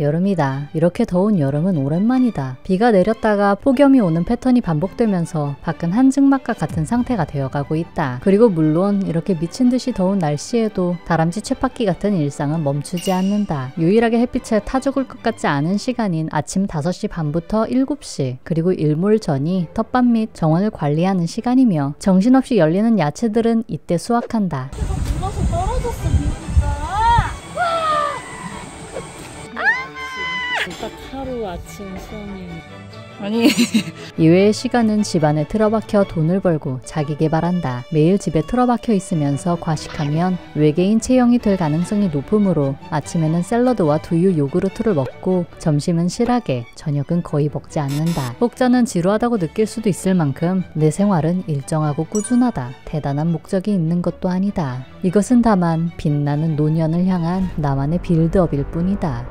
여름이다. 이렇게 더운 여름은 오랜만이다. 비가 내렸다가 폭염이 오는 패턴이 반복되면서 밖은 한증막과 같은 상태가 되어가고 있다. 그리고 물론 이렇게 미친듯이 더운 날씨에도 다람쥐 쳇바퀴 같은 일상은 멈추지 않는다. 유일하게 햇빛에 타 죽을 것 같지 않은 시간인 아침 5시 반부터 7시, 그리고 일몰 전이 텃밭 및 정원을 관리하는 시간이며 정신없이 열리는 야채들은 이때 수확한다. 물어서 떨어졌어, 딱 하루 아침 수영이 아니 이외의 시간은 집안에 틀어박혀 돈을 벌고 자기 개발한다. 매일 집에 틀어박혀 있으면서 과식하면 외계인 체형이 될 가능성이 높으므로 아침에는 샐러드와 두유 요구르트를 먹고 점심은 실하게, 저녁은 거의 먹지 않는다. 혹자는 지루하다고 느낄 수도 있을 만큼 내 생활은 일정하고 꾸준하다. 대단한 목적이 있는 것도 아니다. 이것은 다만 빛나는 노년을 향한 나만의 빌드업일 뿐이다.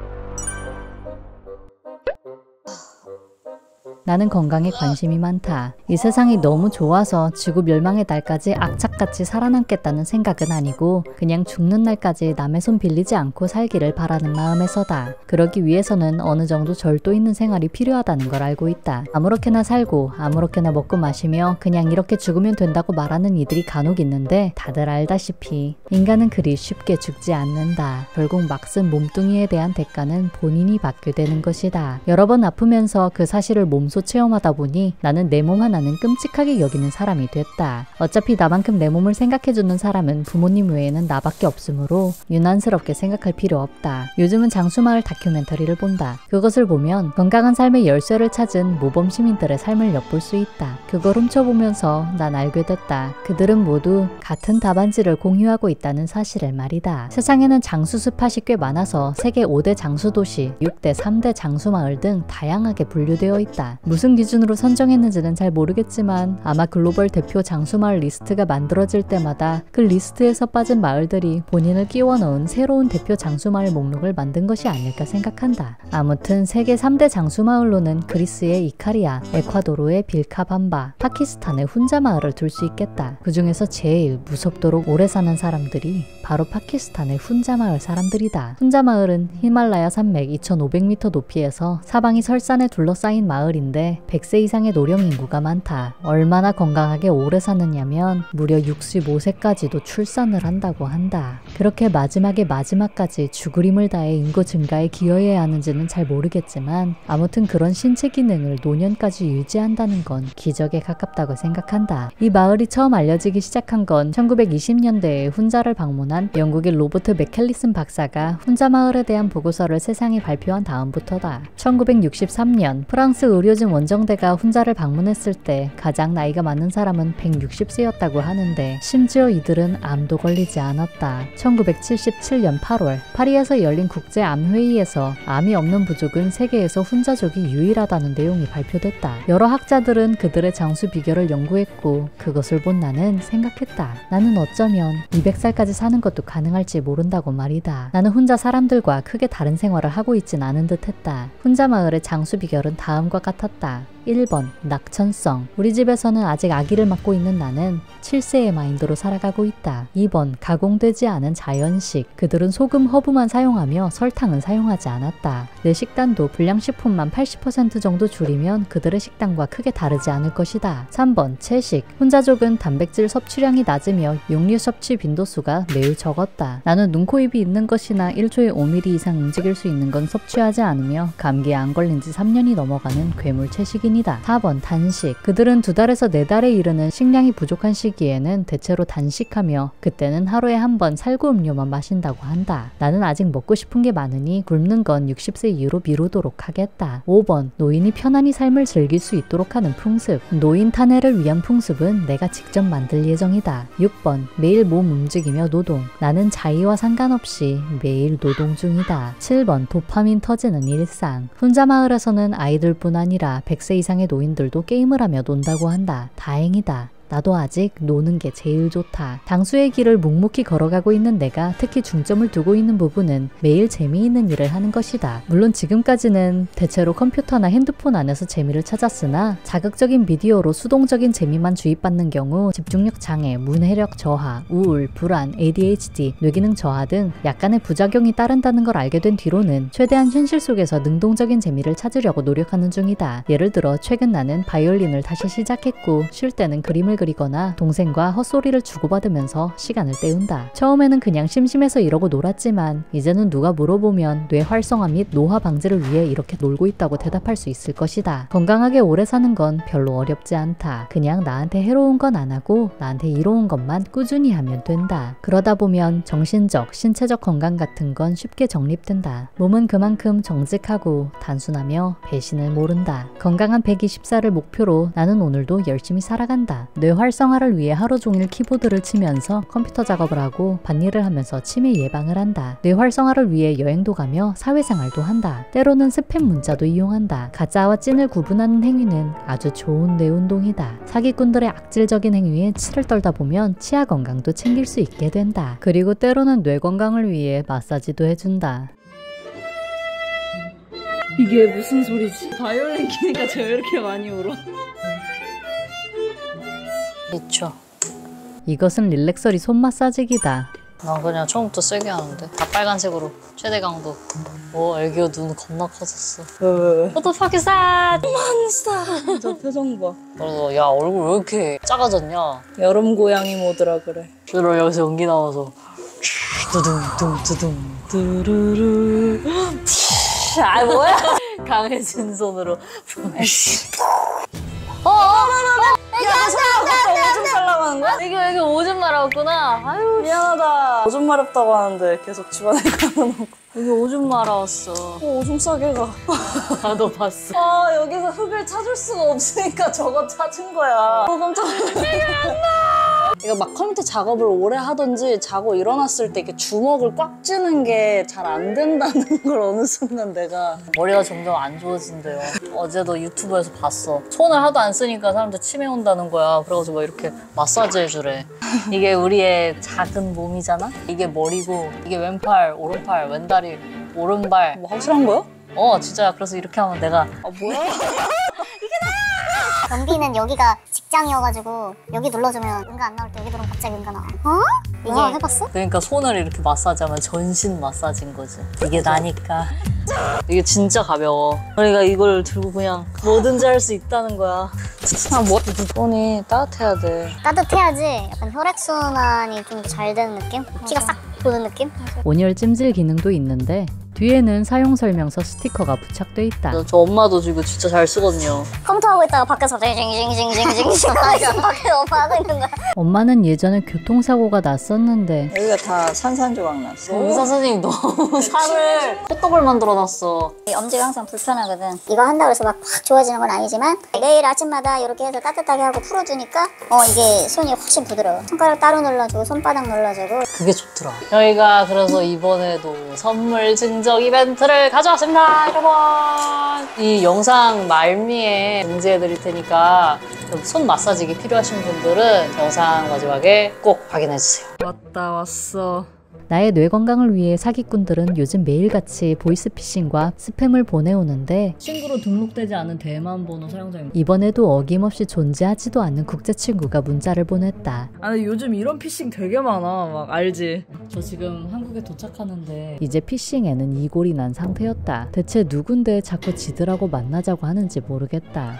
나는 건강에 관심이 많다. 이 세상이 너무 좋아서 지구 멸망의 날까지 악착같이 살아남겠다는 생각은 아니고 그냥 죽는 날까지 남의 손 빌리지 않고 살기를 바라는 마음에서다. 그러기 위해서는 어느 정도 절도 있는 생활이 필요하다는 걸 알고 있다. 아무렇게나 살고 아무렇게나 먹고 마시며 그냥 이렇게 죽으면 된다고 말하는 이들이 간혹 있는데 다들 알다시피 인간은 그리 쉽게 죽지 않는다. 결국 막 쓴 몸뚱이에 대한 대가는 본인이 받게 되는 것이다. 여러 번 아프면서 그 사실을 몸소 체험하다 보니 나는 내 몸 하나는 끔찍하게 여기는 사람이 됐다. 어차피 나만큼 내 몸을 생각해주는 사람은 부모님 외에는 나밖에 없으므로 유난스럽게 생각할 필요 없다. 요즘은 장수마을 다큐멘터리를 본다. 그것을 보면 건강한 삶의 열쇠를 찾은 모범 시민들의 삶을 엿볼 수 있다. 그걸 훔쳐보면서 난 알게 됐다. 그들은 모두 같은 답안지를 공유하고 있다는 사실을 말이다. 세상에는 장수 스팟이 꽤 많아서 세계 5대 장수도시, 6대 3대 장수마을 등 다양하게 분류되어 있다. 무슨 기준으로 선정했는지는 잘 모르겠지만 아마 글로벌 대표 장수마을 리스트가 만들어질 때마다 그 리스트에서 빠진 마을들이 본인을 끼워 넣은 새로운 대표 장수마을 목록을 만든 것이 아닐까 생각한다. 아무튼 세계 3대 장수마을로는 그리스의 이카리아, 에콰도르의 빌카밤바, 파키스탄의 훈자마을을 둘 수 있겠다. 그 중에서 제일 무섭도록 오래 사는 사람들이 바로 파키스탄의 훈자마을 사람들이다. 훈자마을은 히말라야 산맥 2500m 높이에서 사방이 설산에 둘러싸인 마을인데 100세 이상의 노령 인구가 많다. 얼마나 건강하게 오래 사느냐면 무려 65세까지도 출산을 한다고 한다. 그렇게 마지막까지 죽을 힘을 다해 인구 증가에 기여해야 하는지는 잘 모르겠지만 아무튼 그런 신체 기능을 노년까지 유지한다는 건 기적에 가깝다고 생각한다. 이 마을이 처음 알려지기 시작한 건 1920년대에 훈자를 방문한 영국의 로버트 맥켈리슨 박사가 훈자 마을에 대한 보고서를 세상에 발표한 다음부터다. 1963년 프랑스 의료진 원정대가 훈자를 방문했을 때 가장 나이가 많은 사람은 160세였다고 하는데 심지어 이들은 암도 걸리지 않았다. 1977년 8월 파리에서 열린 국제암회의에서 암이 없는 부족은 세계에서 훈자족이 유일하다는 내용이 발표됐다. 여러 학자들은 그들의 장수 비결을 연구했고 그것을 본 나는 생각했다. 나는 어쩌면 200살까지 사는 것도 가능할지 모른다고 말이다. 나는 혼자 사람들과 크게 다른 생활을 하고 있진 않은 듯 했다. 훈자 마을의 장수 비결은 다음과 같았다. 1번 낙천성. 우리 집에서는 아직 아기를 맡고 있는 나는 7세의 마인드로 살아가고 있다. 2번 가공되지 않은 자연식. 그들은 소금, 허브만 사용하며 설탕은 사용하지 않았다. 내 식단도 불량식품만 80% 정도 줄이면 그들의 식단과 크게 다르지 않을 것이다. 3번 채식. 훈자족은 단백질 섭취량이 낮으며 육류 섭취 빈도수가 매우 적었다. 나는 눈, 코, 입이 있는 것이나 1초에 5mm 이상 움직일 수 있는 건 섭취하지 않으며 감기에 안 걸린 지 3년이 넘어가는 괴물 채식인 4번 단식. 그들은 2달에서 4달에 이르는 식량이 부족한 시기에는 대체로 단식하며 그때는 하루에 한 번 살구 음료만 마신다고 한다. 나는 아직 먹고 싶은 게 많으니 굶는 건 60세 이후로 미루도록 하겠다. 5번 노인이 편안히 삶을 즐길 수 있도록 하는 풍습. 노인 탄핵을 위한 풍습은 내가 직접 만들 예정이다. 6번 매일 몸 움직이며 노동. 나는 자의와 상관없이 매일 노동 중이다. 7번 도파민 터지는 일상. 훈자 마을에서는 아이들뿐 아니라 100세 이상의 노인들도 게임을 하며 논다고 한다. 다행이다. 나도 아직 노는 게 제일 좋다. 당수의 길을 묵묵히 걸어가고 있는 내가 특히 중점을 두고 있는 부분은 매일 재미있는 일을 하는 것이다. 물론 지금까지는 대체로 컴퓨터나 핸드폰 안에서 재미를 찾았으나 자극적인 비디오로 수동적인 재미만 주입받는 경우 집중력 장애, 문해력 저하, 우울, 불안, ADHD, 뇌기능 저하 등 약간의 부작용이 따른다는 걸 알게 된 뒤로는 최대한 현실 속에서 능동적인 재미를 찾으려고 노력하는 중이다. 예를 들어 최근 나는 바이올린을 다시 시작했고 쉴 때는 그림을 그리거나 동생과 헛소리를 주고받으면서 시간을 때운다. 처음에는 그냥 심심해서 이러고 놀았지만 이제는 누가 물어보면 뇌 활성화 및 노화 방지를 위해 이렇게 놀고 있다고 대답할 수 있을 것이다. 건강하게 오래 사는 건 별로 어렵지 않다. 그냥 나한테 해로운 건 안 하고 나한테 이로운 것만 꾸준히 하면 된다. 그러다 보면 정신적, 신체적 건강 같은 건 쉽게 정립된다. 몸은 그만큼 정직하고 단순하며 배신을 모른다. 건강한 124를 목표로 나는 오늘도 열심히 살아간다. 뇌 활성화를 위해 하루 종일 키보드를 치면서 컴퓨터 작업을 하고 밭일을 하면서 치매 예방을 한다. 뇌 활성화를 위해 여행도 가며 사회생활도 한다. 때로는 스팸 문자도 이용한다. 가짜와 찐을 구분하는 행위는 아주 좋은 뇌 운동이다. 사기꾼들의 악질적인 행위에 치를 떨다 보면 치아 건강도 챙길 수 있게 된다. 그리고 때로는 뇌 건강을 위해 마사지도 해준다. 이게 무슨 소리지? 바이올린 키니까 저 왜 이렇게 많이 울어? 있죠. 이것은 릴렉서리 손 마사지기다. 난 그냥 처음부터 세게 하는데 다 빨간색으로 최대 강도. 오 애기가 눈 겁나 커졌어. 왜? 포토파키사 몬스터! 저 표정 봐. 그래서 야 얼굴 왜 이렇게 작아졌냐. 여름 고양이 모드라 그래. 그리고 여기서 연기 나와서 두둥 두루루 아 뭐야? 강해진 손으로 오줌 살라고 하는 거야? 이게 오줌 말아왔구나. 아유 미안하다. 오줌 마렵다고 하는데 계속 집안에 가는 여기 오줌 말아왔어. 오줌 싸게 가. 나도 봤어. 아 여기서 흙을 찾을 수가 없으니까 저거 찾은 거야. 깜짝 놀랐어. 이거 막 컴퓨터 작업을 오래 하던지 자고 일어났을 때 이렇게 주먹을 꽉 쥐는 게 잘 안 된다는 걸 어느 순간 내가 머리가 점점 안 좋아진대요. 어제도 유튜브에서 봤어. 손을 하도 안 쓰니까 사람들 치매 온다는 거야. 그래가지고 막 이렇게 마사지 해주래. 이게 우리의 작은 몸이잖아? 이게 머리고 이게 왼팔, 오른팔, 왼다리, 오른발. 뭐 확실한 거야? 진짜야. 그래서 이렇게 하면 내가 뭐야? 연비는 여기가 직장이어가지고 여기 눌러주면 응가 안 나올 때 여기 누르면 갑자기 응가 나와. 이게 해봤어? 그러니까 손을 이렇게 마사지하면 전신 마사지인 거지. 이게 나니까. 이게 진짜 가벼워. 그러니까 이걸 들고 그냥 뭐든지 할 수 있다는 거야. 손이 따뜻해야 돼. 따뜻해야지 약간 혈액순환이 좀 더 잘 되는 느낌? 피가 싹 도는 느낌? 온열 찜질 기능도 있는데 뒤에는 사용 설명서 스티커가 부착돼 있다. 저 엄마도 지금 진짜 잘 쓰거든요. 컴퓨터 하고 있다가 밖에서 징징징징징징징 밖에서 오빠 하고 있는 거야. 엄마는 예전에 교통사고가 났었는데 여기가 다 산산조각 났어. 의사 선생님 너무 살을 호떡을 만들어놨어. 엄지가 항상 불편하거든. 이거 한다고 해서 막 확 좋아지는 건 아니지만 매일 아침마다 이렇게 해서 따뜻하게 하고 풀어주니까 이게 손이 훨씬 부드러워. 손가락 따로 눌러주고 손바닥 눌러주고. 그게 좋더라. 저희가 그래서 이번에도 선물 증정 이벤트를 가져왔습니다. 여러분 이 영상 말미에 공지해드릴 테니까 손 마사지기 필요하신 분들은 영상 마지막에 꼭 확인해주세요. 왔어. 나의 뇌 건강을 위해 사기꾼들은 요즘 매일같이 보이스피싱과 스팸을 보내오는데 친구로 등록되지 않은 대만 번호 사용자입니다. 이번에도 어김없이 존재하지도 않는 국제 친구가 문자를 보냈다. 아니 요즘 이런 피싱 되게 많아. 막 알지? 저 지금 한국에 도착하는데 이제 피싱에는 이골이 난 상태였다. 대체 누군데 자꾸 지들하고 만나자고 하는지 모르겠다.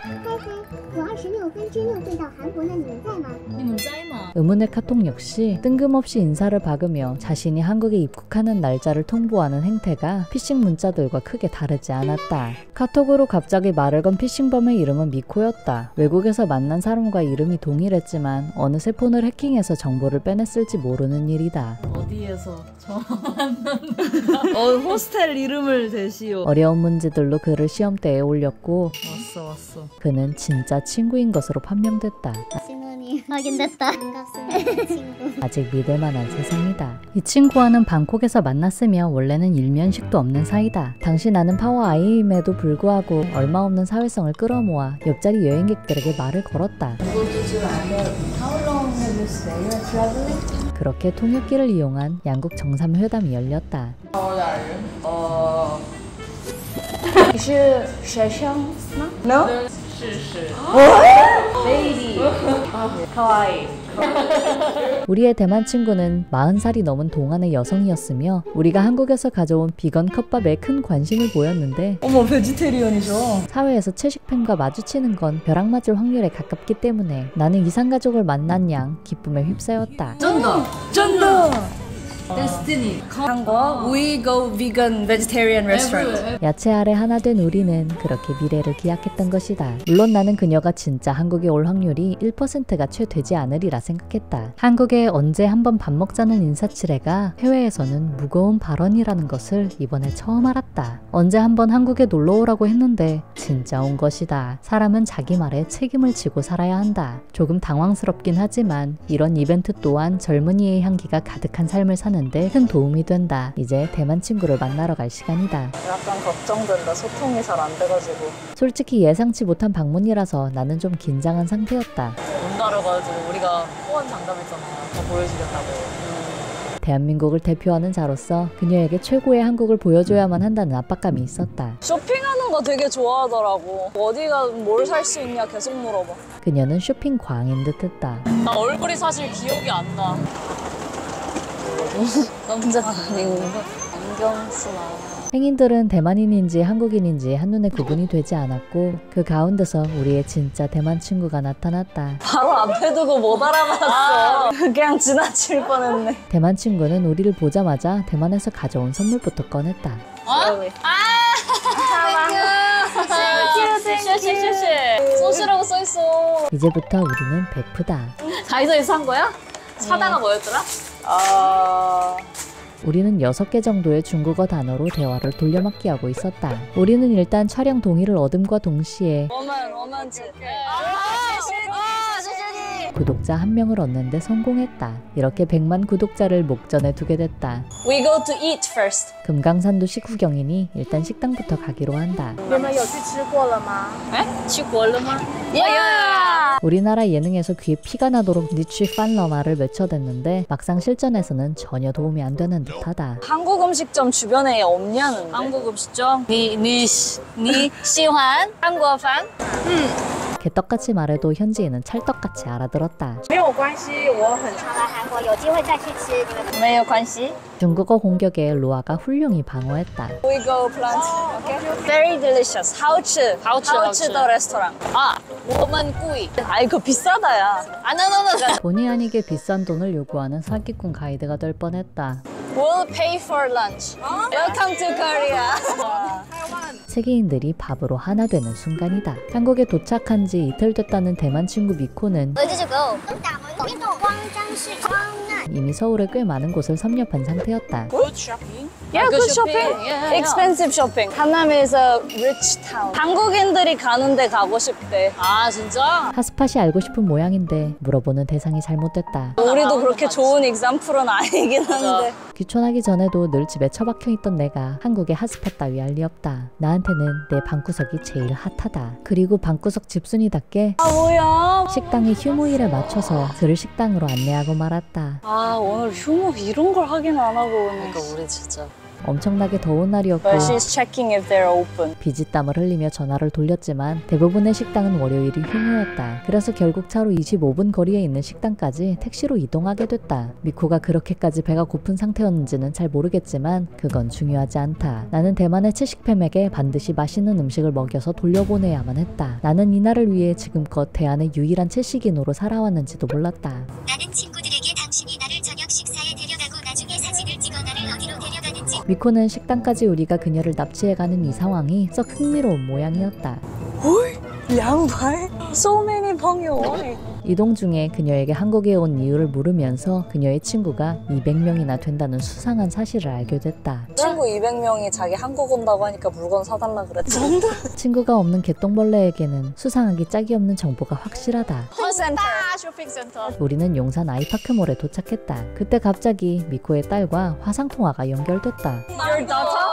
我26分之6对到韩国的你们在吗？ 님은 짜이마. 의문의 카톡 역시 뜬금없이 인사를 박으며 자신이 한국에 입국하는 날짜를 통보하는 행태가 피싱 문자들과 크게 다르지 않았다. 카톡으로 갑자기 말을 건 피싱범의 이름은 미코였다. 외국에서 만난 사람과 이름이 동일했지만 어느새 폰을 해킹해서 정보를 빼냈을지 모르는 일이다. 어디에서 호스텔 이름을 대시오. 어려운 문제들로 그를 시험대에 올렸고 왔어. 그는 진짜 친구인 것으로 판명됐다. 신혼이 확인됐다. 반갑습니다, 친구. 아직 믿을만한 세상이다. 이 친구와는 방콕에서 만났으며 원래는 일면식도 없는 사이다. 당시 나는 파워 아이임에도 불구하고 얼마 없는 사회성을 끌어모아 옆자리 여행객들에게 말을 걸었다. 그렇게 통역기를 이용한 양국 정상회담이 열렸다. 你是学生吗 ？No。 우리의 대만 친구는 40살이 넘은 동안의 여성이었으며 우리가 한국에서 가져온 비건 컵밥에 큰 관심을 보였는데 어머, 베지테리언이죠. 사회에서 채식팬과 마주치는 건 벼락 맞을 확률에 가깝기 때문에 나는 이상가족을 만난 양 기쁨에 휩싸였다. 真的。Destiny. 한국 We Go Vegan Vegetarian Restaurant. 야채 아래 하나 된 우리는 그렇게 미래를 기약했던 것이다. 물론 나는 그녀가 진짜 한국에 올 확률이 1%가 채 되지 않으리라 생각했다. 한국에 언제 한번 밥 먹자는 인사치레가 해외에서는 무거운 발언이라는 것을 이번에 처음 알았다. 언제 한번 한국에 놀러 오라고 했는데 진짜 온 것이다. 사람은 자기 말에 책임을 지고 살아야 한다. 조금 당황스럽긴 하지만 이런 이벤트 또한 젊은이의 향기가 가득한 삶을 사는 데 큰 도움이 된다. 이제 대만 친구를 만나러 갈 시간이다. 약간 걱정된다. 소통이 잘 안 돼가지고. 솔직히 예상치 못한 방문이라서 나는 좀 긴장한 상태였다. 온다려가지고 우리가 호언 장담했잖아요. 더 보여주겠다고. 대한민국을 대표하는 자로서 그녀에게 최고의 한국을 보여줘야만 한다는 압박감이 있었다. 쇼핑하는 거 되게 좋아하더라고. 어디가 뭘 살 수 있냐 계속 물어봐. 그녀는 쇼핑 광인 듯 했다. 나 얼굴이 사실 기억이 안 나. 남자가 아니고 안경 쓰나. 행인들은 대만인인지 한국인인지 한눈에 구분이 되지 않았고 그 가운데서 우리의 진짜 대만 친구가 나타났다. 바로 앞에 두고 못 알아봤어. 그냥 지나칠 뻔했네. 대만 친구는 우리를 보자마자 대만에서 가져온 선물부터 꺼냈다. 소시라고 써있어. 이제부터 우리는 베프다. 다이소에서 산 거야? 사다가 뭐였더라? 우리는 6개 정도의 중국어 단어로 대화를 돌려막기 하고 있었다. 우리는 일단 촬영 동의를 얻음과 동시에 구독자 1명을 얻는데 성공했다. 이렇게 100만 구독자를 목전에 두게 됐다. We go to eat first. 금강산도 식후경이니 일단 식당부터 가기로 한다. 你们有去吃过了吗？去国了吗？ 우리나라 예능에서 귀에 피가 나도록 니취 판러마를 외쳐댔는데 막상 실전에서는 전혀 도움이 안 되는 듯하다. 한국 음식점 주변에 없냐는데. 한국 음식점? 你喜欢韩国饭? 개떡같이 말해도 현지인은 찰떡같이 알아들었다. 没有关系，我很常来韩国，有机会再去吃。你们没有关系。 중국어 공격에 루아가 훌륭히 방어했다. We go plant. Okay. Very delicious. 好吃的레스토랑. 아, 我们故意. 아, 이거 비싸다야. 본의 아니게 비싼 돈을 요구하는 사기꾼 가이드가 될 뻔했다. We'll pay for lunch. Welcome to Korea. 세계인들이 밥으로 하나 되는 순간이다. 한국에 도착한 지 이틀 됐다는 대만 친구 미코는 이미 서울에 꽤 많은 곳을 섭렵한 상태였다. Good shopping. Yeah, good shopping. Expensive shopping. 하남 is a rich town. 한국인들이 가는 데 가고 싶대. 아, 진짜? 핫스팟이 알고 싶은 모양인데 물어보는 대상이 잘못됐다. 우리도 그렇게 좋은 example은 아니긴 한데. 귀촌하기 전에도 늘 집에 처박혀 있던 내가 한국의 핫스팟 따위 할 리 없다. 나한테는 내 방구석이 제일 핫하다. 그리고 방구석 집순이답게 아, 뭐야. 식당의 휴무일에 맞춰서 그를 식당으로 안내하고 말았다. 아, 오늘 휴무 이런 걸 확인 안 하고 오네. 그러니까 우리 진짜. 엄청나게 더운 날이었고 But she's checking if they're open. 비지땀을 흘리며 전화를 돌렸지만 대부분의 식당은 월요일이 휴무였다. 그래서 결국 차로 25분 거리에 있는 식당까지 택시로 이동하게 됐다. 미코가 그렇게까지 배가 고픈 상태였는지는 잘 모르겠지만 그건 중요하지 않다. 나는 대만의 채식팸에게 반드시 맛있는 음식을 먹여서 돌려보내야만 했다. 나는 이날을 위해 지금껏 대안의 유일한 채식인으로 살아왔는지도 몰랐다. 나는 친구들에게 당신이 나를 저녁 식사에 데려가고 나중에 사진을 찍어 나를 어디로 데려가는지 미코는 식당까지 우리가 그녀를 납치해가는 이 상황이 썩 흥미로운 모양이었다. 양발? So many 朋友. 이동 중에 그녀에게 한국에 온 이유를 물으면서 그녀의 친구가 200명이나 된다는 수상한 사실을 알게 됐다. 친구 200명이 자기 한국 온다고 하니까 물건 사달라 그랬지. 친구가 없는 개똥벌레에게는 수상하기 짝이 없는 정보가 확실하다. 쇼핑센터. 우리는 용산 아이파크몰에 도착했다. 그때 갑자기 미코의 딸과 화상통화가 연결됐다. Your daughter?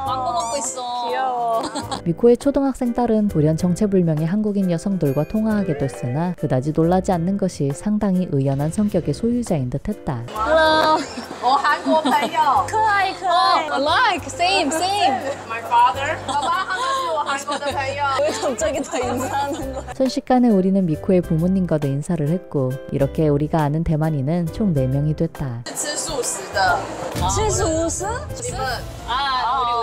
광고 먹고 있어. 귀여워. 미코의 초등학생 딸은 돌연 정체불명의 한국인 여성들과 통화하게 됐으나 그다지 놀라지 않는 것이 상당히 의연한 성격의 소유자인 듯했다. Hello. 我韩国朋友 Like same.，My father，爸爸他们是我韩国的朋友。 왜 갑자기 다 인사하는 거야? 순식간에 우리는 미코의 부모님과도 인사를 했고 이렇게 우리가 아는 대만인은 총 4명이 됐다. 吃素食的， 실수우스? 你们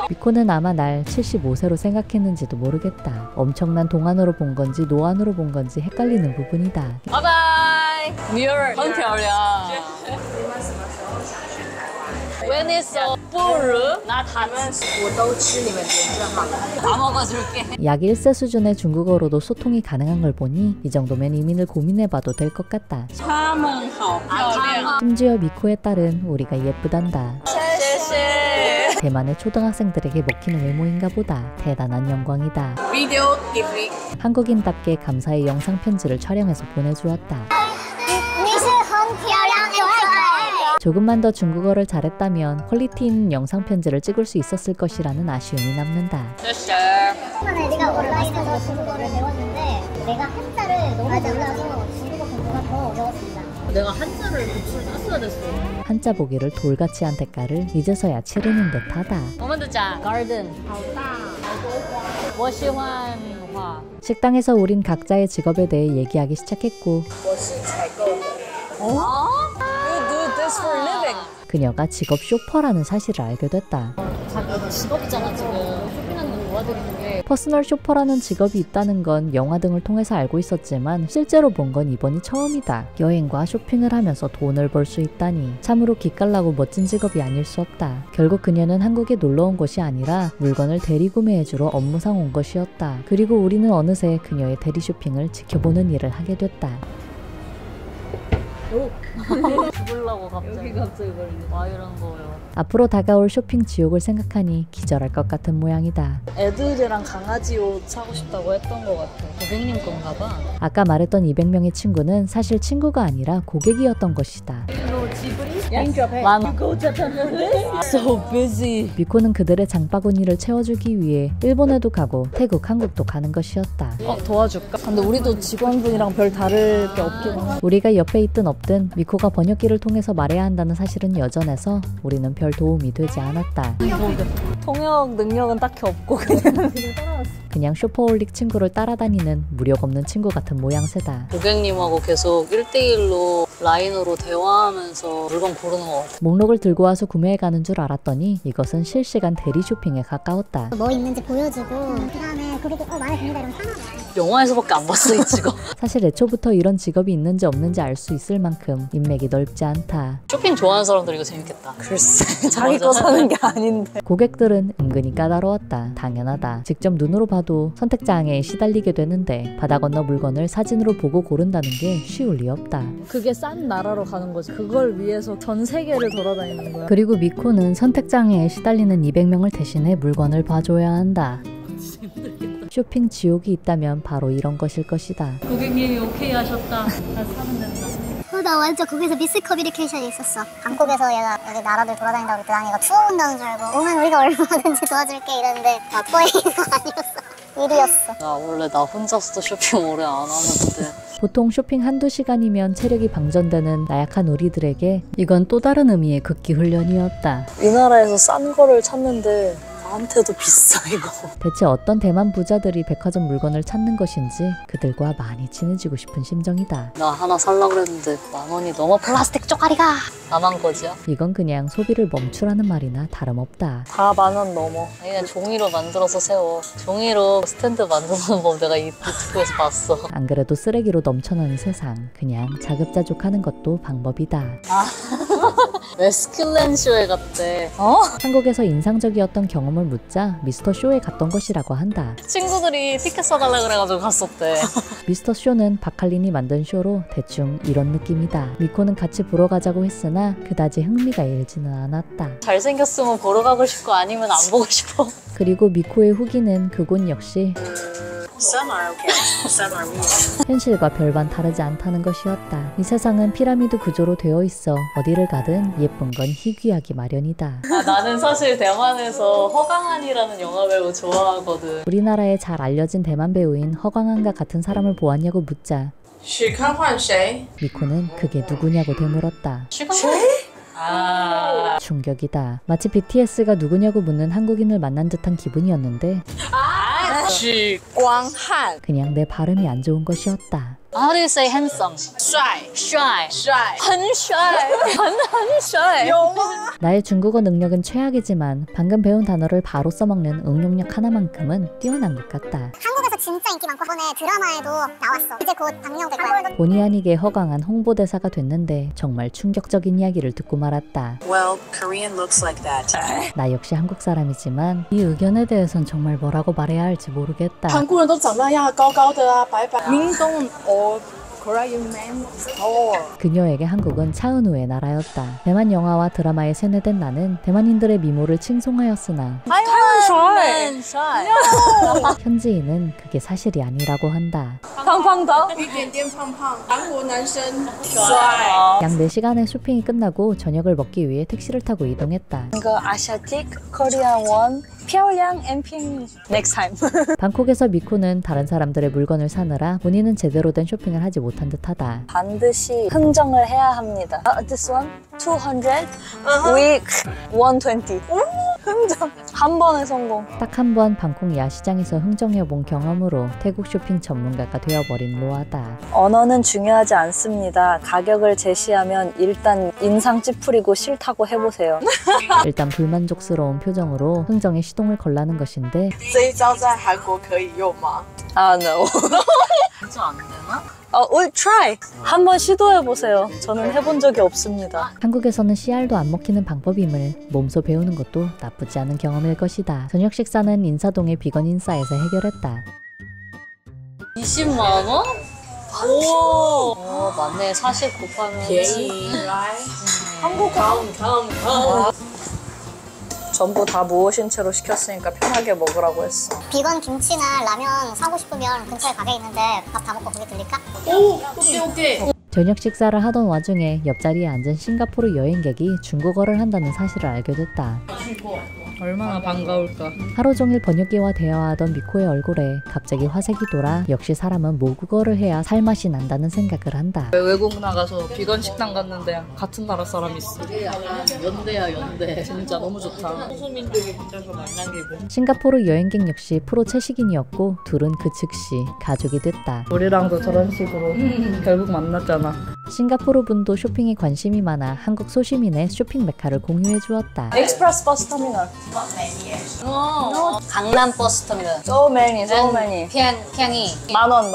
미코는 아마 날 75세로 생각했는지도 모르겠다. 엄청난 동안으로 본 건지 노안으로 본 건지 헷갈리는 부분이다. 바이바이. Mirror. 很漂亮。When is full? 나 다. 我都吃，你们点就好了。 다 먹어줄게. 약 1세 수준의 중국어로도 소통이 가능한 걸 보니 이 정도면 이민을 고민해봐도 될 것 같다. 他们好漂亮。 심지어 미코의 딸은 우리가 예쁘단다. 대만의 초등학생들에게 먹히는 외모인가 보다. 대단한 영광이다. Video giving。 한국인답게 감사의 영상 편지를 촬영해서 보내주었다. 你是很漂亮，可爱。 조금만 더 중국어를 잘했다면 퀄리티 있는 영상 편지를 찍을 수 있었을 것이라는 아쉬움이 남는다. 처음에 내가 온라인에서 중국어를 배웠는데 내가 한자를 너무 몰라서 중국어 공부가 더 어려웠습니다. 내가 한자를 독수를 땄어야 됐어. 한자 보기를 돌같이 한 대가를 이제서야 치르는 듯하다. 我们的家 garden 我喜欢花 식당에서 우린 각자의 직업에 대해 얘기하기 시작했고 我是采购的。 You do this for a living. 그녀가 직업 쇼퍼라는 사실을 알게 됐다. 자기 직업이잖아 지금. 쇼핑하는 거 도와드리는 게. 퍼스널 쇼퍼라는 직업이 있다는 건 영화 등을 통해서 알고 있었지만 실제로 본 건 이번이 처음이다. 여행과 쇼핑을 하면서 돈을 벌 수 있다니 참으로 기깔나고 멋진 직업이 아닐 수 없다. 결국 그녀는 한국에 놀러 온 것이 아니라 물건을 대리 구매해주러 업무상 온 것이었다. 그리고 우리는 어느새 그녀의 대리 쇼핑을 지켜보는 일을 하게 됐다. 죽으려고 갑자기 걸리네. 와 이런 거요. 앞으로 다가올 쇼핑 지옥을 생각하니 기절할 것 같은 모양이다. 애들이랑 강아지 옷 사고 싶다고 했던 것 같아. 고객님 건가 봐. 아까 말했던 200명의 친구는 사실 친구가 아니라 고객이었던 것이다. So busy. 미코는 그들의 장바구니를 채워주기 위해 일본에도 가고 태국, 한국도 가는 것이었다. 도와줄까? 근데 우리도 직원분이랑 별 다를 게 없긴 해. 우리가 옆에 있든 없든 미코가 번역기를 통해서 말해야 한다는 사실은 여전해서 우리는 별 도움이 되지 않았다. 통역 능력은 딱히 없고 그냥 쇼퍼홀릭 친구를 따라다니는 무력 없는 친구 같은 모양새다. 고객님하고 계속 1대1로 라인으로 대화하면서 물건 고르는 것 같아. 목록을 들고 와서 구매해가는 줄 알았더니 이것은 실시간 대리 쇼핑에 가까웠다. 뭐 있는지 보여주고 그다음에 고객이 마음에 듭니다 이러면 사나 봐. 영화에서밖에 안 봤어 이 직업. 사실 애초부터 이런 직업이 있는지 없는지 알 수 있을 만큼 인맥이 넓지 않다. 쇼핑 좋아하는 사람들 이거 재밌겠다. 글쎄 자기 거 사는 게 아닌데. 고객들은 은근히 까다로웠다. 당연하다. 직접 눈으로 봐도 선택장애에 시달리게 되는데 바다 건너 물건을 사진으로 보고 고른다는 게 쉬울 리 없다. 그게 싼 나라로 가는 거지. 그걸 위해서 전 세계를 돌아다니는 거야. 그리고 미코는 선택장애에 시달리는 200명을 대신해 물건을 봐줘야 한다. 쇼핑 지옥이 있다면 바로 이런 것일 것이다. 고객님이 오케이 하셨다. 다 사면 된다. 나 완전 거기서 미스 커뮤니케이션이 있었어. 방콕에서 얘가 여기 나라들 돌아다닌다고 그랬더니 얘가 투어 온다는 줄 알고 오면 우리가 얼마든지 도와줄게 이랬는데 거의가 아니었어. 일이었어. 나 원래 나 혼자서도 쇼핑 오래 안 하는데. 보통 쇼핑 한두 시간이면 체력이 방전되는 나약한 우리들에게 이건 또 다른 의미의 극기 훈련이었다. 이 나라에서 싼 거를 찾는데 나한테도 비싸 이거. 대체 어떤 대만 부자들이 백화점 물건을 찾는 것인지 그들과 많이 친해지고 싶은 심정이다. 나 하나 살려고 그랬는데 10,000원이 넘어. 플라스틱 쪼가리가. 나만 거지야? 이건 그냥 소비를 멈추라는 말이나 다름없다. 다 10,000원 넘어. 아니 그냥 종이로 만들어서 세워. 종이로 스탠드 만드는 법 내가 유튜브에서 봤어. 안 그래도 쓰레기로 넘쳐나는 세상. 그냥 자급자족하는 것도 방법이다. 메스큘렌 쇼에 갔대. 한국에서 인상적이었던 경험을 묻자 미스터 쇼에 갔던 것이라고 한다. 친구들이 티켓 사달라 그래가지고 갔었대. 미스터 쇼는 박할린이 만든 쇼로 대충 이런 느낌이다. 미코는 같이 보러 가자고 했으나 그다지 흥미가 일지는 않았다. 잘생겼으면 보러 가고 싶고 아니면 안 보고 싶어. 그리고 미코의 후기는 그곳 역시 Some are okay. Some are weird. 현실과 별반 다르지 않다는 것이었다. 이 세상은 피라미드 구조로 되어 있어 어디를 가든 예쁜 건 희귀하기 마련이다. 나는 사실 대만에서 허강한이라는 영화 배우 좋아하거든. 우리나라에 잘 알려진 대만 배우인 허광한과 같은 사람을 보았냐고 묻자 许康换谁？ 미코는 그게 누구냐고 되물었다. 아, 충격이다. 마치 BTS가 누구냐고 묻는 한국인을 만난 듯한 기분이었는데 许光汉， 그냥 내 발음이 안 좋은 것이었다. How do you say handsome? 帅帅，帅，很帅，很帅。有吗？ 나의 중국어 능력은 최악이지만 방금 배운 단어를 바로 써먹는 응용력 하나만큼은 뛰어난 것 같다. 한국에서 진짜 인기 많고 이번에 드라마에도 나왔어. 이제 곧 방영될 거야. 본의 아니게 허강한 홍보대사가 됐는데 정말 충격적인 이야기를 듣고 말았다. Well, Korean looks like that. 나 역시 한국 사람이지만 이 의견에 대해선 정말 뭐라고 말해야 할지 모르겠다. 韩国人都长那样，高高的啊，白白。明东or Korean man tall. 그녀에게 한국은 차은우의 나라였다. 대만 영화와 드라마에 세뇌된 나는 대만인들의 미모를 칭송하였으나 很帅， 현지인은 그게 사실이 아니라고 한다. 胖胖的。一点点胖胖，韩国男生帅。 약 4시간의 쇼핑이 끝나고 저녁을 먹기 위해 택시를 타고 이동했다. 이거 아시아틱 코리안 원 漂亮 and 便宜 Next time. 방콕에서 미코는 다른 사람들의 물건을 사느라 본인은 제대로 된 쇼핑을 하지 못한 듯하다. 반드시 흥정을 해야 합니다. This one 200, week 120. 흥정. 한 번의 성공. 딱 한 번 방콕 야시장에서 흥정해본 경험으로 태국 쇼핑 전문가가 되어버린 로아다. 언어는 중요하지 않습니다. 가격을 제시하면 일단 인상 찌푸리고 싫다고 해보세요. 일단 불만족스러운 표정으로 흥정에 시동을 걸라는 것인데 这一招在韩国可以用吗？ No. 진짜 안 되나? We'll try. 한번 시도해보세요. 저는 해본 적이 없습니다. 한국에서는 씨알도 안 먹히는 방법임을 몸소 배우는 것도 나쁘지 않은 경험일 것이다. 저녁 식사는 인사동의 비건 인싸에서 해결했다. 20만 원? 오, 맞네. 40 곱하면 便宜，right？ 한국 come。 전부 다 모으신 채로 시켰으니까 편하게 먹으라고 했어. 비건 김치나 라면 사고 싶으면 근처에 가게 있는데 밥 다 먹고 거기 들릴까? 오, 오케이 오케이. 저녁 식사를 하던 와중에 옆자리에 앉은 싱가포르 여행객이 중국어를 한다는 사실을 알게 됐다. 얼마나 반가울까. 하루 종일 번역기와 대화하던 미코의 얼굴에 갑자기 화색이 돌아 역시 사람은 모국어를 해야 살맛이 난다는 생각을 한다. 외국 나가서 비건 식당 갔는데 같은 나라 사람 있어. 연대야 연대. 진짜 너무 좋다. 소수민족이 혼자서 만난 기분. 싱가포르 여행객 역시 프로 채식인이었고 둘은 그 즉시 가족이 됐다. 우리랑도 저런 식으로 결국 만났잖아. 싱가포르 분도 쇼핑에 관심이 많아 한국 소시민의 쇼핑 메카를 공유해 주었다. Express 버스 터미널. 강남 버스 터미널. So many. 평이. 만 원.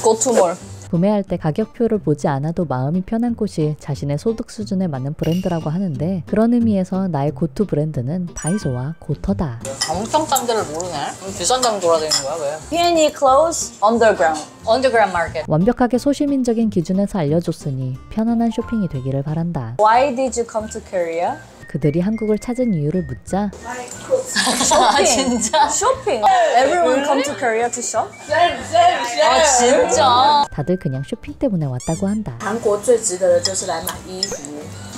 고투몰. 구매할 때 가격표를 보지 않아도 마음이 편한 곳이 자신의 소득 수준에 맞는 브랜드라고 하는데 그런 의미에서 나의 고투 브랜드는 다이소와 고터다. 엄청 싼 데를 모르네. 비싼 데만 돌아다니는 거야 왜? P&E Clothes Underground. 언더그라운드 마켓. 완벽하게 소시민적인 기준에서 알려줬으니 편안한 쇼핑이 되기를 바란다. Why did you come to Korea? 그들이 한국을 찾은 이유를 묻자 아 진짜? 쇼핑. Everyone come to Korea to shop? 아 진짜? 다들 그냥 쇼핑 때문에 왔다고 한다. 韩国最值得的就是来买衣服、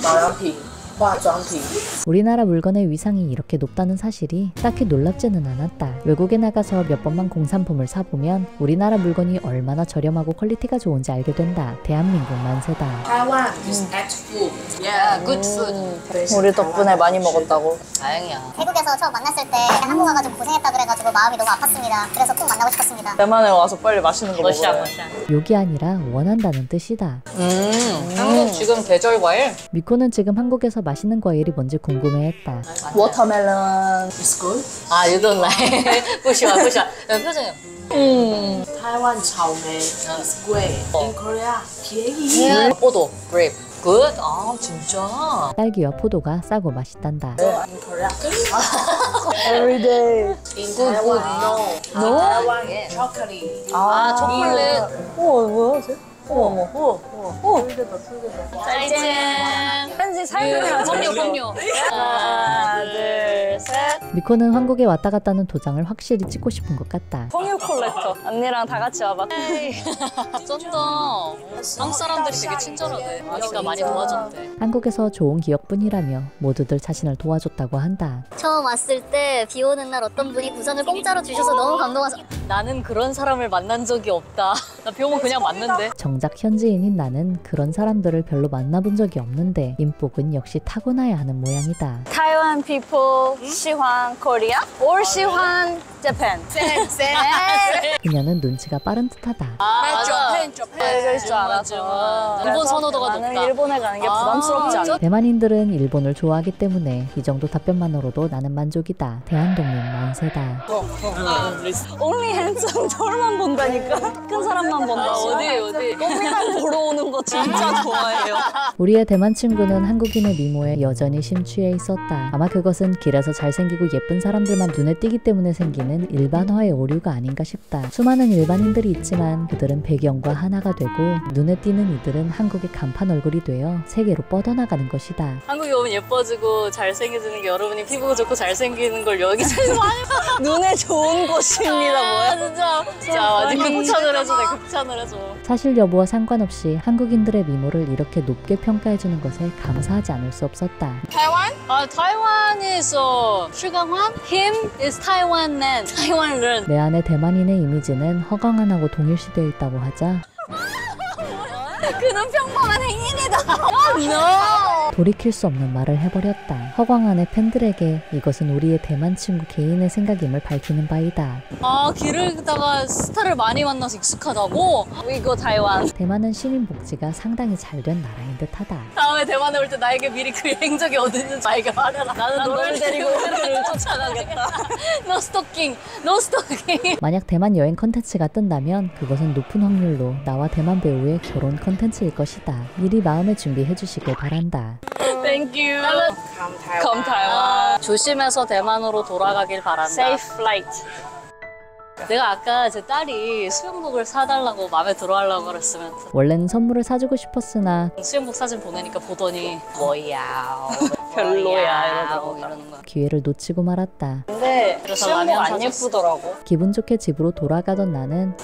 保养品、化妆品。 우리나라 물건의 위상이 이렇게 높다는 사실이 딱히 놀랍지는 않았다. 외국에 나가서 몇 번만 공산품을 사보면 우리나라 물건이 얼마나 저렴하고 퀄리티가 좋은지 알게 된다. 대한민국 만세다. Taiwan is at food. Yeah, good food. 우리 덕분에 많이 먹었다고. 다행이야. 태국에서 처음 만났을 때 한국 와가지고 고생했다 그래가지고 마음이 너무 아팠습니다. 그래서 꼭 만나고 싶었습니다. 대만에 와서 빨리 맛있는 거 러시아 먹어요. 러시아. 욕이 아니라 원한다는 뜻이다. 한국 지금 계절 과일? 미코는 지금 한국에서 맛있는 과일이 뭔지 궁금해했다. 워터멜론. It's good. 아, you don't like. 不喜欢 표정이. Taiwan 草莓 is great. In Korea 便宜。 포도, grape. 굿? 아 진짜? 딸기와 포도가 싸고 맛있단다. Every day. 굿. No. 초콜릿. 아 초콜릿. 우와 뭐야 쟤? 어머 우와. 짠. 왠지 살균이랑 그럼요. 하나 둘 셋. 미코는 한국에 왔다 갔다는 도장을 확실히 찍고 싶은 것 같다. 통일 콜렉터. 언니랑 다 같이 와봐. 쩐다. 한국 사람들이 되게 친절하대. 아니까 많이 도와줬대. 한국에서 좋은 기억뿐이라며 모두들 자신을 도와줬다고 한다. 처음 왔을 때 비 오는 날 어떤 분이 우산을 공짜로 주셔서 너무 감동해서 나는 그런 사람을 만난 적이 없다. 나 비 오면 그냥 맞는데. 정작 현지인인 나는 그런 사람들을 별로 만나본 적이 없는데 인복은 역시 타고나야 하는 모양이다. Taiwan people 시환 Korea or 시환 Japan. 그녀는 눈치가 빠른 듯하다. 맞아. 이럴 줄 알아서. 일본 선호도가 나는 높다. 일본에 가는 게 부담스럽지 않아. 대만인들은 일본을 좋아하기 때문에 이 정도 답변만으로도 나는 만족이다. 대한독립 만세다. Only handsome 털만 본다니까. 큰 사람만 본다. 어디? 꽃미남 보러 오는 거 진짜 좋아해요. 우리의 대만 친구는 한국인의 미모에 여전히 심취해 있었다. 아마 그것은 길에서 잘생기고 예쁜 사람들만 눈에 띄기 때문에 생기는 일반화의 오류가 아닌가 싶다. 수많은 일반인들이 있지만 그들은 배경과 하나가 되고 눈에 띄는 이들은 한국의 간판 얼굴이 되어 세계로 뻗어나가는 것이다. 한국에 오면 예뻐지고 잘생겨지는 게 여러분이 피부가 좋고 잘생기는 걸 여기서 많이 눈에 좋은 곳입니다 뭐야. 진짜 완전 극찬을 해주네. 극찬을 해줘. 사실 여부와 상관없이 한국인들의 미모를 이렇게 높게 평가해주는 것에 감사하지 않을 수 없었다. 아, Taiwan is 슈강환? Him is Taiwan man. Taiwan ren. 내 안의 대만인의 이미지는 허강한하고 동일시되어 있다고 하자 그는 평범한 행인이다. 돌이킬 수 없는 말을 해버렸다. 허광한의 팬들에게 이것은 우리의 대만 친구 개인의 생각임을 밝히는 바이다. 아, 길을 걷다가 스타를 많이 만나서 익숙하다고? We go Taiwan. 대만은 시민 복지가 상당히 잘 된 나라인 듯하다. 다음에 대만에 올 때 나에게 미리 그 행적이 어디 있는지 나에게 말해라. 나는 너를 데리고 그를 쫓아가겠다. No stalking. No stalking. 만약 대만 여행 컨텐츠가 뜬다면 그것은 높은 확률로 나와 대만 배우의 결혼 컨텐츠일 것이다. 미리 마음의 준비해 주시길 바란다. Thank you. Come Taiwan. 조심해서 대만으로 돌아가길 바란다. Safe flight. 내가 아까 제 딸이 수영복을 사달라고 마음에 들어하려고 그랬으면 원래는 선물을 사주고 싶었으나 수영복 사진 보내니까 보더니 뭐야 별로야 이러는 거야. 기회를 놓치고 말았다. 근데 그래서 수영복 라면 안 사줬어. 예쁘더라고. 기분 좋게 집으로 돌아가던 나는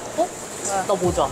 나 모자.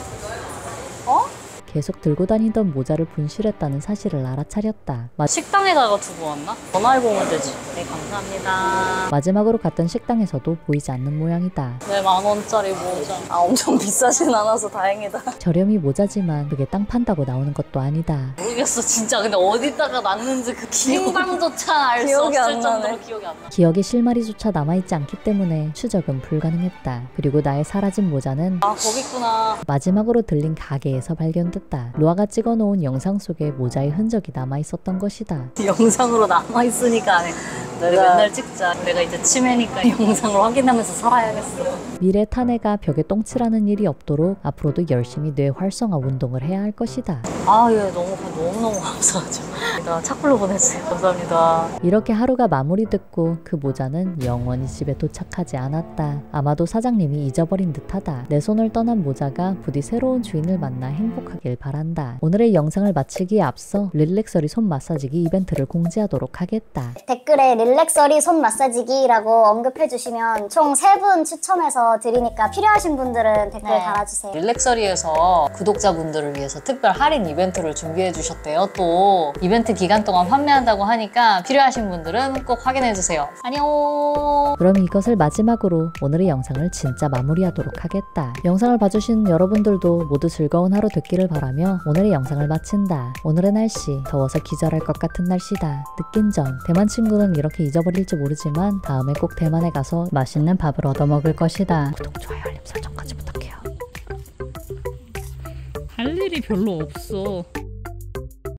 계속 들고 다니던 모자를 분실했다는 사실을 알아차렸다. 식당에다가 두고 왔나? 전화해보면 되지. 네, 감사합니다. 마지막으로 갔던 식당에서도 보이지 않는 모양이다. 네, 10,000원짜리 모자. 아 엄청 비싸진 않아서 다행이다. 저렴이 모자지만 그게 땅 판다고 나오는 것도 아니다. 모르겠어, 진짜. 근데 어디다가 놨는지 그 행방조차 알 수 기억이 없을 안 정도로 나네. 기억이 안 나. 기억에 실마리조차 남아있지 않기 때문에 추적은 불가능했다. 그리고 나의 사라진 모자는 아, 거기 있구나. 마지막으로 들린 가게에서 발견됐다. 로아가 찍어놓은 영상 속에 모자의 흔적이 남아있었던 것이다. 영상으로 남아있으니까 안 해. 내가 맨날 찍자. 내가 이제 치매니까 영상을 확인하면서 살아야겠어. 미래 탄해가 벽에 똥칠하는 일이 없도록 앞으로도 열심히 뇌 활성화 운동을 해야 할 것이다. 아, 예, 너무너무 감사하죠. 나 착불로 보내주세요. 감사합니다. 이렇게 하루가 마무리됐고 그 모자는 영원히 집에 도착하지 않았다. 아마도 사장님이 잊어버린 듯하다. 내 손을 떠난 모자가 부디 새로운 주인을 만나 행복하길 바란다. 오늘의 영상을 마치기에 앞서 릴렉서리 손 마사지기 이벤트를 공지하도록 하겠다. 댓글에 릴렉서리 손 마사지기라고 언급해 주시면 총 3분 추첨해서 드리니까 필요하신 분들은 댓글 달아주세요. 릴렉서리에서 구독자분들을 위해서 특별 할인 이벤트를 준비해 주셨대요. 또 이벤트 기간 동안 판매한다고 하니까 필요하신 분들은 꼭 확인해 주세요. 안녕. 그럼 이것을 마지막으로 오늘의 영상을 진짜 마무리하도록 하겠다. 영상을 봐주신 여러분들도 모두 즐거운 하루 됐기를 바라며 오늘의 영상을 마친다. 오늘의 날씨 더워서 기절할 것 같은 날씨다. 느낀 점 대만 친구는 이렇게 잊어버릴지 모르지만 다음에 꼭 대만에 가서 맛있는 밥을 얻어먹을 것이다. 구독, 좋아요, 알림 설정까지 부탁해요. 할 일이 별로 없어.